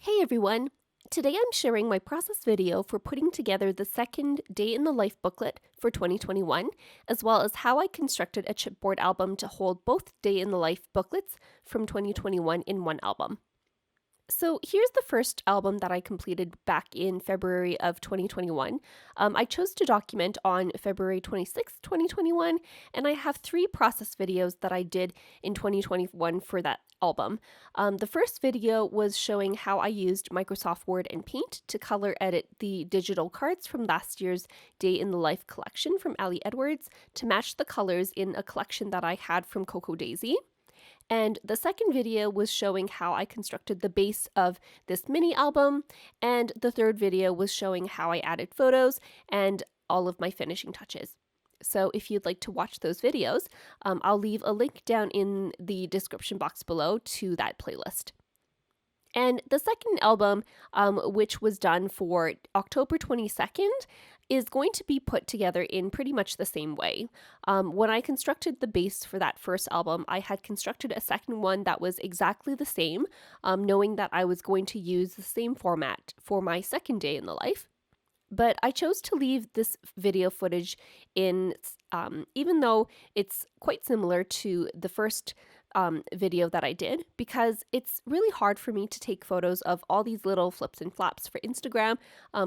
Hey everyone! Today I'm sharing my process video for putting together the second Day in the Life booklet for 2021, as well as how I constructed a chipboard album to hold both Day in the Life booklets from 2021 in one album. So here's the first album that I completed back in February of 2021. I chose to document on February 26th, 2021, and I have 3 process videos that I did in 2021 for that album. The first video was showing how I used Microsoft Word and Paint to color edit the digital cards from last year's Day in the Life collection from Ali Edwards to match the colors in a collection that I had from Cocoa Daisy. And the second video was showing how I constructed the base of this mini album. And the third video was showing how I added photos and all of my finishing touches. So if you'd like to watch those videos, I'll leave a link down in the description box below to that playlist. And the second album, which was done for October 22nd, is going to be put together in pretty much the same way. When I constructed the base for that first album, I had constructed a second one that was exactly the same, knowing that I was going to use the same format for my second day in the life. But I chose to leave this video footage in, even though it's quite similar to the first video that I did, because it's really hard for me to take photos of all these little flips and flaps for Instagram.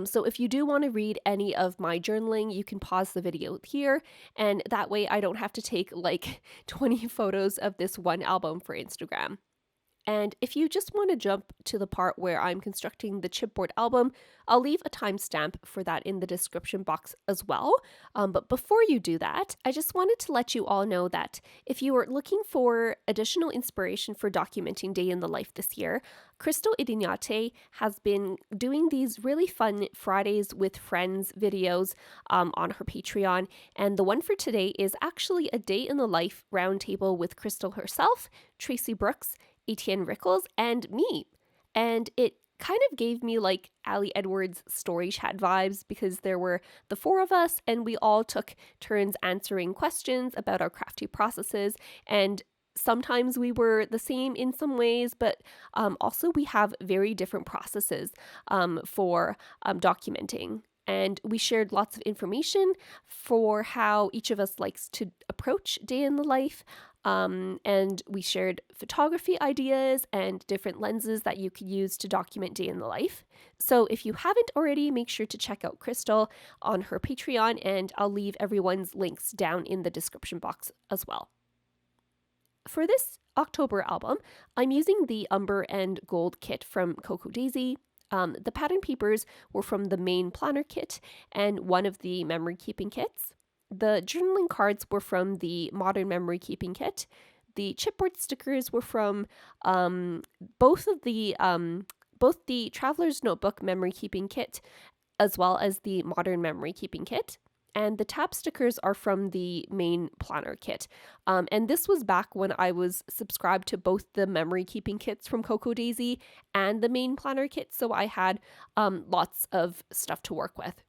So if you do want to read any of my journaling, you can pause the video here, and that way I don't have to take like 20 photos of this one album for Instagram. And if you just want to jump to the part where I'm constructing the chipboard album, I'll leave a timestamp for that in the description box as well. But before you do that, I just wanted to let you all know that if you are looking for additional inspiration for documenting Day in the Life this year, Crystal Idignate has been doing these really fun Fridays with Friends videos on her Patreon. And the one for today is actually a Day in the Life roundtable with Crystal herself, Tracy Brooks, Etienne Rickles, and me. And it kind of gave me like Ali Edwards story chat vibes because there were the 4 of us and we all took turns answering questions about our crafty processes. And sometimes we were the same in some ways, but also we have very different processes for documenting. And we shared lots of information for how each of us likes to approach Day in the Life. And we shared photography ideas and different lenses that you could use to document Day in the Life. So if you haven't already, make sure to check out Crystal on her Patreon, and I'll leave everyone's links down in the description box as well. For this October album, I'm using the Umber and Gold kit from Cocoa Daisy. The pattern papers were from the main planner kit and one of the memory keeping kits. The journaling cards were from the Modern Memory Keeping Kit. The chipboard stickers were from both the Traveler's Notebook Memory Keeping Kit, as well as the Modern Memory Keeping Kit. And the tab stickers are from the main planner kit. And this was back when I was subscribed to both the memory keeping kits from Cocoa Daisy and the main planner kit, so I had lots of stuff to work with.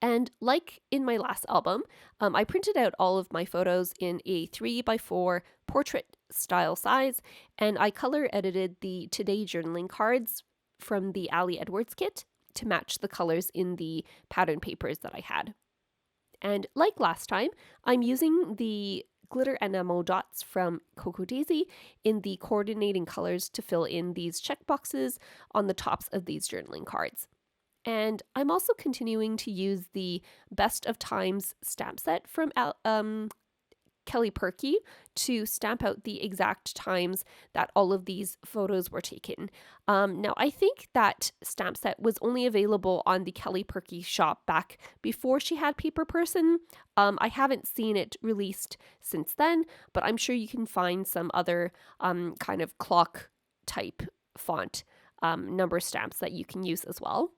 And like in my last album, I printed out all of my photos in a 3x4 portrait style size, and I color edited the Today journaling cards from the Ali Edwards kit to match the colors in the pattern papers that I had. And like last time, I'm using the glitter enamel dots from Cocoa Daisy in the coordinating colors to fill in these checkboxes on the tops of these journaling cards. And I'm also continuing to use the Best of Times stamp set from Kelly Perky to stamp out the exact times that all of these photos were taken. Now, I think that stamp set was only available on the Kelly Perky shop back before she had Paper Person. I haven't seen it released since then, but I'm sure you can find some other kind of clock type font number stamps that you can use as well.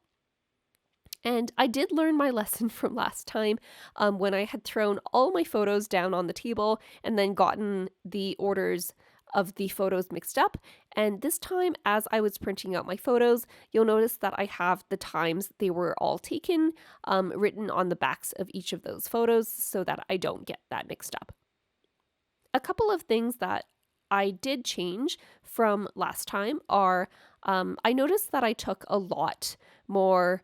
And I did learn my lesson from last time when I had thrown all my photos down on the table and then gotten the orders of the photos mixed up. And this time, as I was printing out my photos, you'll notice that I have the times they were all taken written on the backs of each of those photos so that I don't get that mixed up. A couple of things that I did change from last time are I noticed that I took a lot more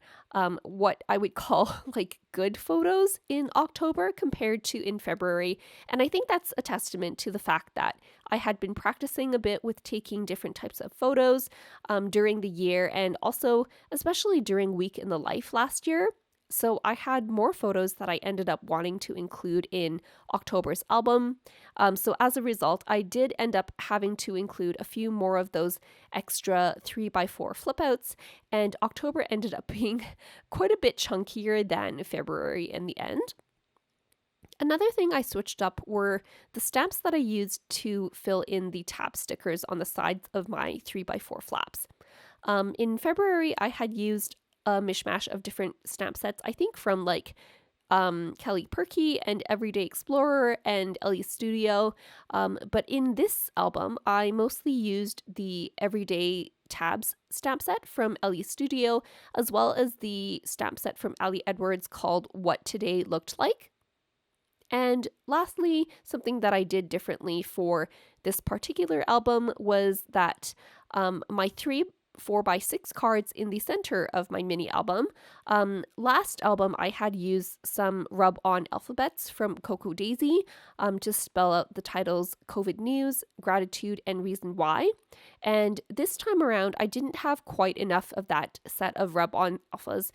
what I would call like good photos in October compared to in February. And I think that's a testament to the fact that I had been practicing a bit with taking different types of photos during the year, and also especially during Week in the Life last year. So I had more photos that I ended up wanting to include in October's album. So as a result, I did end up having to include a few more of those extra 3x4 flip outs, and October ended up being quite a bit chunkier than February in the end. Another thing I switched up were the stamps that I used to fill in the tab stickers on the sides of my 3x4 flaps. In February, I had used a mishmash of different stamp sets, I think from like Kelly Perky and Everyday Explorer and Ellie Studio. But in this album, I mostly used the Everyday Tabs stamp set from Ellie Studio, as well as the stamp set from Ali Edwards called What Today Looked Like. And lastly, something that I did differently for this particular album was that my 4x6 cards in the center of my mini album. Last album, I had used some rub-on alphabets from Coco Daisy to spell out the titles COVID News, Gratitude, and Reason Why. And this time around, I didn't have quite enough of that set of rub-on alphas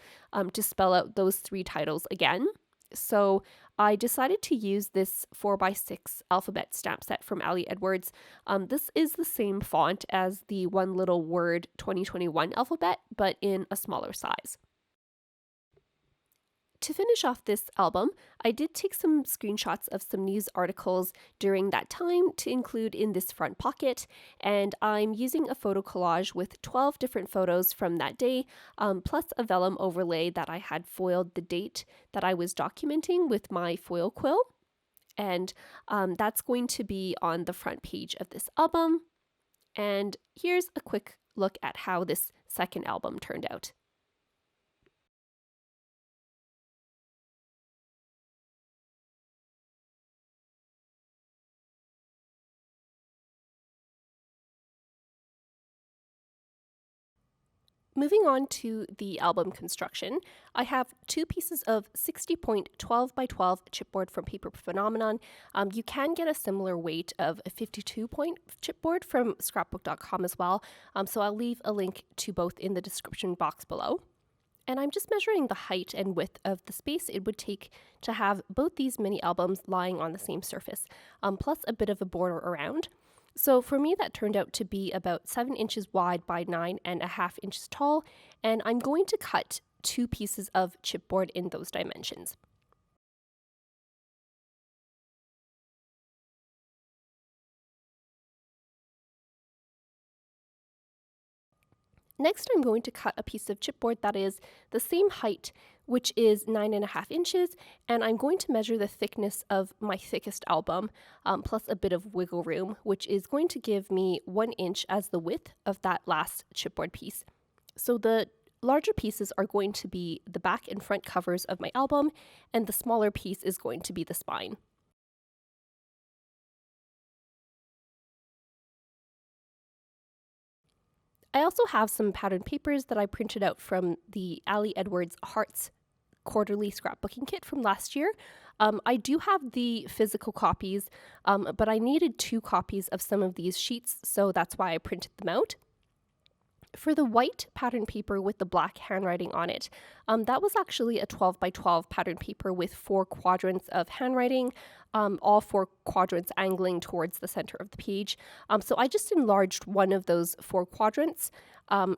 to spell out those three titles again. So I decided to use this 4x6 alphabet stamp set from Ali Edwards. This is the same font as the One Little Word 2021 alphabet, but in a smaller size. To finish off this album, I did take some screenshots of some news articles during that time to include in this front pocket, and I'm using a photo collage with 12 different photos from that day, plus a vellum overlay that I had foiled the date that I was documenting with my foil quill, and that's going to be on the front page of this album. And here's a quick look at how this second album turned out. Moving on to the album construction, I have two pieces of 60.12 by 12 chipboard from Paper Phenomenon. You can get a similar weight of a 52-point chipboard from scrapbook.com as well, so I'll leave a link to both in the description box below. And I'm just measuring the height and width of the space it would take to have both these mini albums lying on the same surface, plus a bit of a border around. So for me, that turned out to be about 7 inches wide by 9.5 inches tall, and I'm going to cut 2 pieces of chipboard in those dimensions. Next, I'm going to cut a piece of chipboard that is the same height, which is 9.5 inches, and I'm going to measure the thickness of my thickest album, plus a bit of wiggle room, which is going to give me 1 inch as the width of that last chipboard piece. So the larger pieces are going to be the back and front covers of my album, and the smaller piece is going to be the spine. I also have some pattern papers that I printed out from the Ali Edwards Hearts quarterly scrapbooking kit from last year. I do have the physical copies, but I needed 2 copies of some of these sheets, so that's why I printed them out. For the white pattern paper with the black handwriting on it, that was actually a 12 by 12 pattern paper with 4 quadrants of handwriting, all 4 quadrants angling towards the center of the page. So I just enlarged one of those 4 quadrants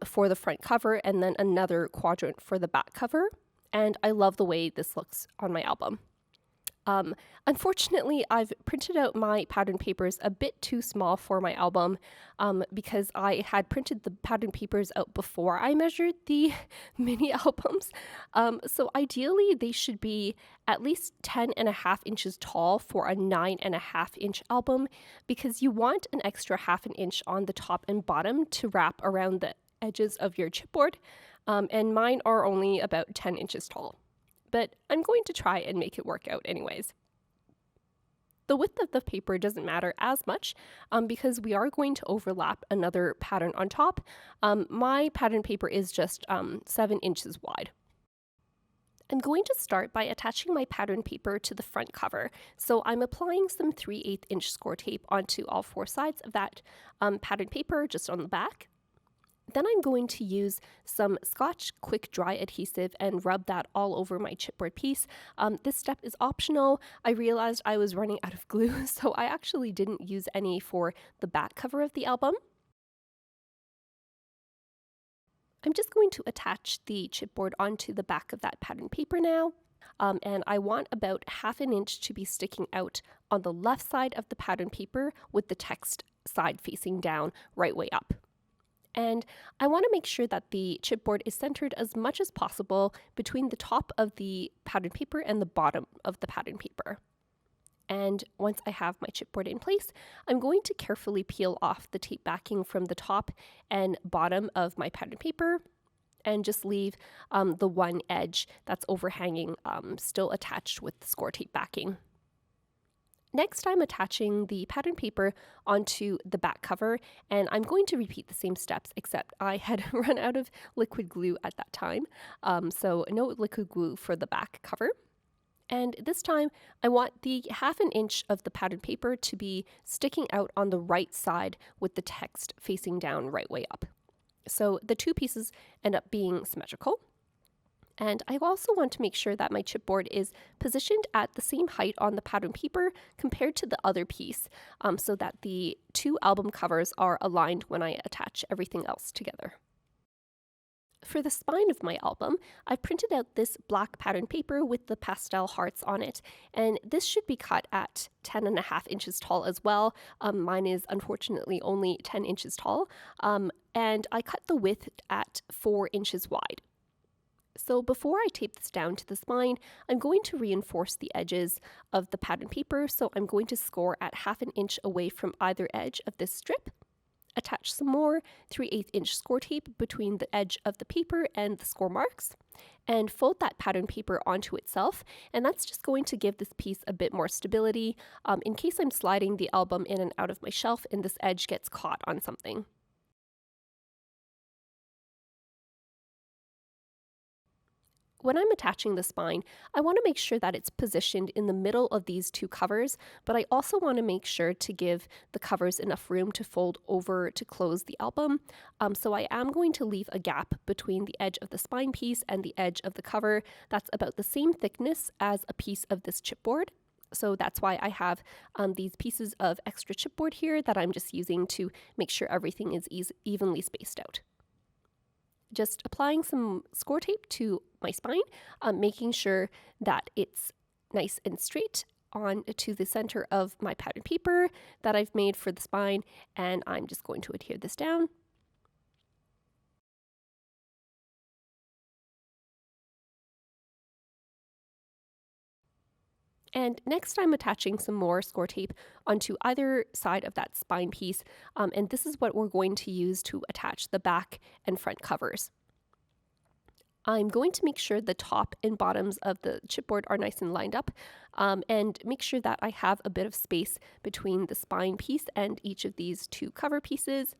for the front cover, and then another quadrant for the back cover. And I love the way this looks on my album. Unfortunately, I've printed out my pattern papers a bit too small for my album because I had printed the pattern papers out before I measured the mini albums. So ideally, they should be at least 10.5 inches tall for a 9.5 inch album, because you want an extra 1/2 inch on the top and bottom to wrap around the edges of your chipboard. And mine are only about 10 inches tall. But I'm going to try and make it work out anyways. The width of the paper doesn't matter as much because we are going to overlap another pattern on top. My pattern paper is just 7 inches wide. I'm going to start by attaching my pattern paper to the front cover. So I'm applying some 3/8 inch score tape onto all 4 sides of that pattern paper just on the back. Then I'm going to use some Scotch Quick Dry adhesive and rub that all over my chipboard piece. This step is optional. I realized I was running out of glue, so I actually didn't use any for the back cover of the album. I'm just going to attach the chipboard onto the back of that pattern paper now. And I want about 1/2 inch to be sticking out on the left side of the pattern paper with the text side facing down, right way up. And I want to make sure that the chipboard is centered as much as possible between the top of the pattern paper and the bottom of the pattern paper. And once I have my chipboard in place, I'm going to carefully peel off the tape backing from the top and bottom of my pattern paper and just leave the one edge that's overhanging still attached with the score tape backing. Next, I'm attaching the pattern paper onto the back cover, and I'm going to repeat the same steps, except I had run out of liquid glue at that time, so no liquid glue for the back cover. And this time, I want the 1/2 inch of the pattern paper to be sticking out on the right side with the text facing down right way up. So the two pieces end up being symmetrical. And I also want to make sure that my chipboard is positioned at the same height on the pattern paper compared to the other piece, so that the two album covers are aligned when I attach everything else together. For the spine of my album, I've printed out this black pattern paper with the pastel hearts on it, and this should be cut at 10.5 inches tall as well. Mine is unfortunately only 10 inches tall, and I cut the width at 4 inches wide. So before I tape this down to the spine, I'm going to reinforce the edges of the pattern paper, so I'm going to score at 1/2 inch away from either edge of this strip. Attach some more 3/8 inch score tape between the edge of the paper and the score marks, and fold that pattern paper onto itself, and that's just going to give this piece a bit more stability in case I'm sliding the album in and out of my shelf and this edge gets caught on something. When I'm attaching the spine, I want to make sure that it's positioned in the middle of these two covers, but I also want to make sure to give the covers enough room to fold over to close the album. So I am going to leave a gap between the edge of the spine piece and the edge of the cover that's about the same thickness as a piece of this chipboard. So that's why I have these pieces of extra chipboard here that I'm just using to make sure everything is evenly spaced out. Just applying some score tape to my spine, making sure that it's nice and straight on to the center of my pattern paper that I've made for the spine, and I'm just going to adhere this down. And next I'm attaching some more score tape onto either side of that spine piece, and this is what we're going to use to attach the back and front covers. I'm going to make sure the top and bottoms of the chipboard are nice and lined up, and make sure that I have a bit of space between the spine piece and each of these two cover pieces.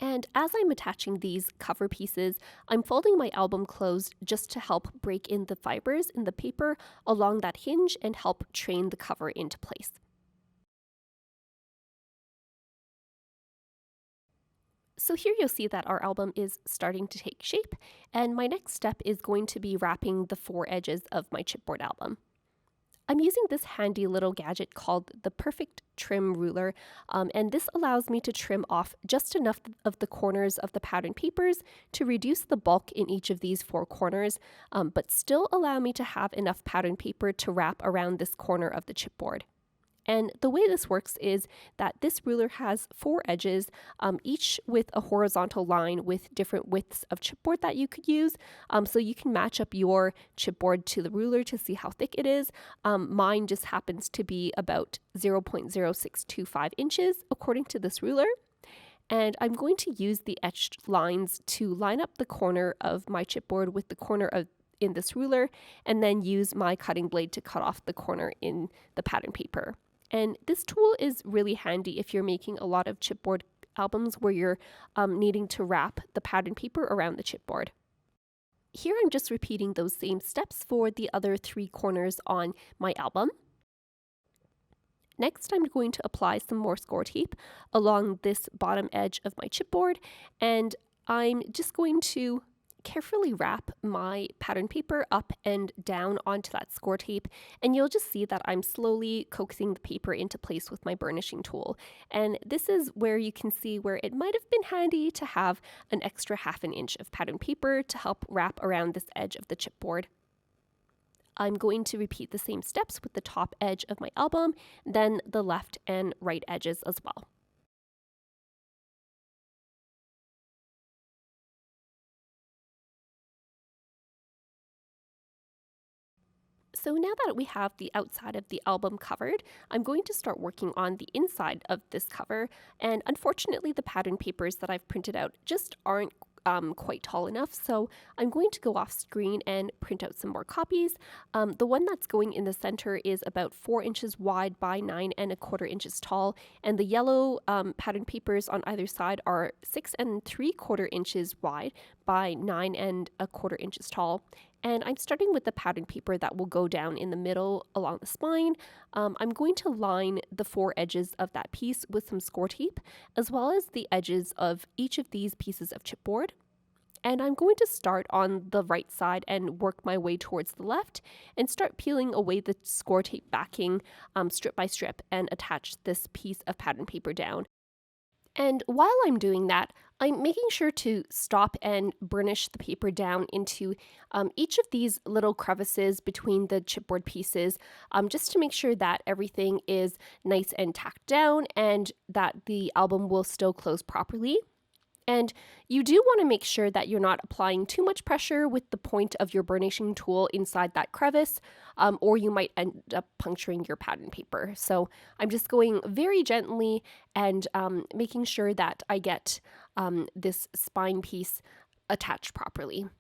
And as I'm attaching these cover pieces, I'm folding my album closed just to help break in the fibers in the paper along that hinge and help train the cover into place. So here you'll see that our album is starting to take shape, and my next step is going to be wrapping the 4 edges of my chipboard album. I'm using this handy little gadget called the Perfect Trim Ruler, and this allows me to trim off just enough of the corners of the pattern papers to reduce the bulk in each of these 4 corners, but still allow me to have enough pattern paper to wrap around this corner of the chipboard. And the way this works is that this ruler has 4 edges, each with a horizontal line with different widths of chipboard that you could use. So you can match up your chipboard to the ruler to see how thick it is. Mine just happens to be about 0.0625 inches according to this ruler. And I'm going to use the etched lines to line up the corner of my chipboard with the corner in this ruler, and then use my cutting blade to cut off the corner in the pattern paper. And this tool is really handy if you're making a lot of chipboard albums where you're needing to wrap the pattern paper around the chipboard. Here I'm just repeating those same steps for the other 3 corners on my album. Next, I'm going to apply some more score tape along this bottom edge of my chipboard, and I'm just going to carefully wrap my pattern paper up and down onto that score tape, and you'll just see that I'm slowly coaxing the paper into place with my burnishing tool. And this is where you can see where it might have been handy to have an extra 1/2 inch of pattern paper to help wrap around this edge of the chipboard. I'm going to repeat the same steps with the top edge of my album, then the left and right edges as well. So now that we have the outside of the album covered, I'm going to start working on the inside of this cover, and unfortunately the pattern papers that I've printed out just aren't quite tall enough, so I'm going to go off screen and print out some more copies. The one that's going in the center is about 4 inches wide by 9 1/4 inches tall, and the yellow pattern papers on either side are 6 3/4 inches wide by 9 1/4 inches tall. And I'm starting with the pattern paper that will go down in the middle along the spine. I'm going to line the 4 edges of that piece with some score tape, as well as the edges of each of these pieces of chipboard. And I'm going to start on the right side and work my way towards the left and start peeling away the score tape backing strip by strip and attach this piece of pattern paper down. And while I'm doing that, I'm making sure to stop and burnish the paper down into each of these little crevices between the chipboard pieces, just to make sure that everything is nice and tacked down and that the album will still close properly. And you do want to make sure that you're not applying too much pressure with the point of your burnishing tool inside that crevice, or you might end up puncturing your pattern paper. So I'm just going very gently and making sure that I get this spine piece attached properly.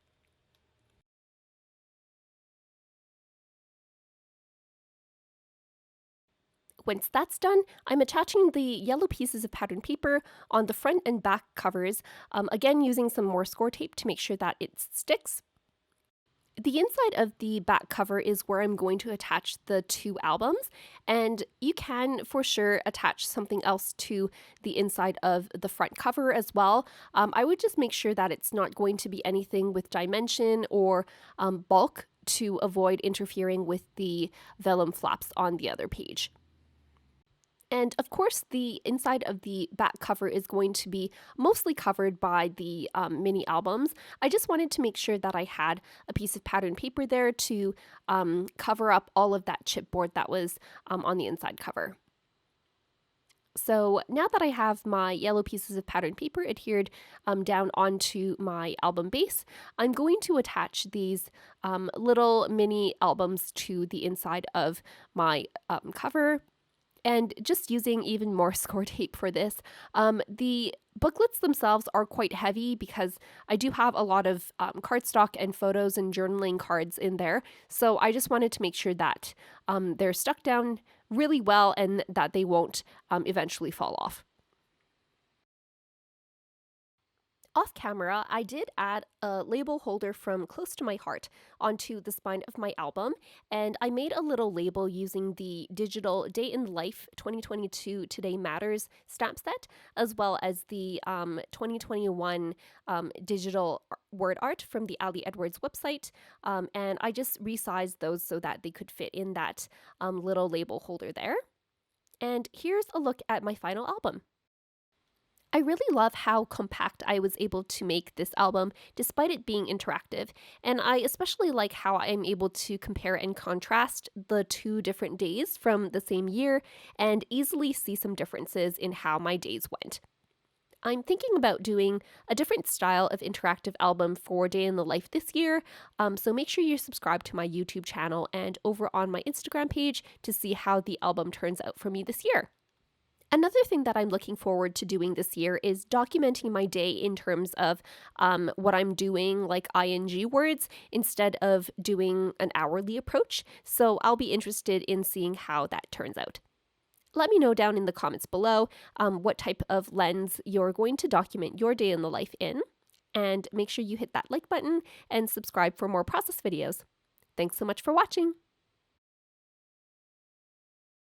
Once that's done, I'm attaching the yellow pieces of pattern paper on the front and back covers, again using some more score tape to make sure that it sticks. The inside of the back cover is where I'm going to attach the 2 albums, and you can for sure attach something else to the inside of the front cover as well. I would just make sure that it's not going to be anything with dimension or bulk to avoid interfering with the vellum flaps on the other page. And of course, the inside of the back cover is going to be mostly covered by the mini albums. I just wanted to make sure that I had a piece of pattern paper there to cover up all of that chipboard that was on the inside cover. So now that I have my yellow pieces of pattern paper adhered down onto my album base, I'm going to attach these little mini albums to the inside of my cover. And just using even more score tape for this. The booklets themselves are quite heavy because I do have a lot of cardstock and photos and journaling cards in there. So I just wanted to make sure that they're stuck down really well and that they won't eventually fall off. Off camera, I did add a label holder from Close to My Heart onto the spine of my album, and I made a little label using the digital Day in Life 2022 Today Matters stamp set, as well as the 2021 digital word art from the Ali Edwards website, and I just resized those so that they could fit in that little label holder there. And here's a look at my final album. I really love how compact I was able to make this album despite it being interactive, and I especially like how I'm able to compare and contrast the 2 different days from the same year and easily see some differences in how my days went. I'm thinking about doing a different style of interactive album for Day in the Life this year, so make sure you're subscribed to my YouTube channel and over on my Instagram page to see how the album turns out for me this year. Another thing that I'm looking forward to doing this year is documenting my day in terms of what I'm doing, like ing words, instead of doing an hourly approach. So I'll be interested in seeing how that turns out. Let me know down in the comments below what type of lens you're going to document your day in the life in. And make sure you hit that like button and subscribe for more process videos. Thanks so much for watching.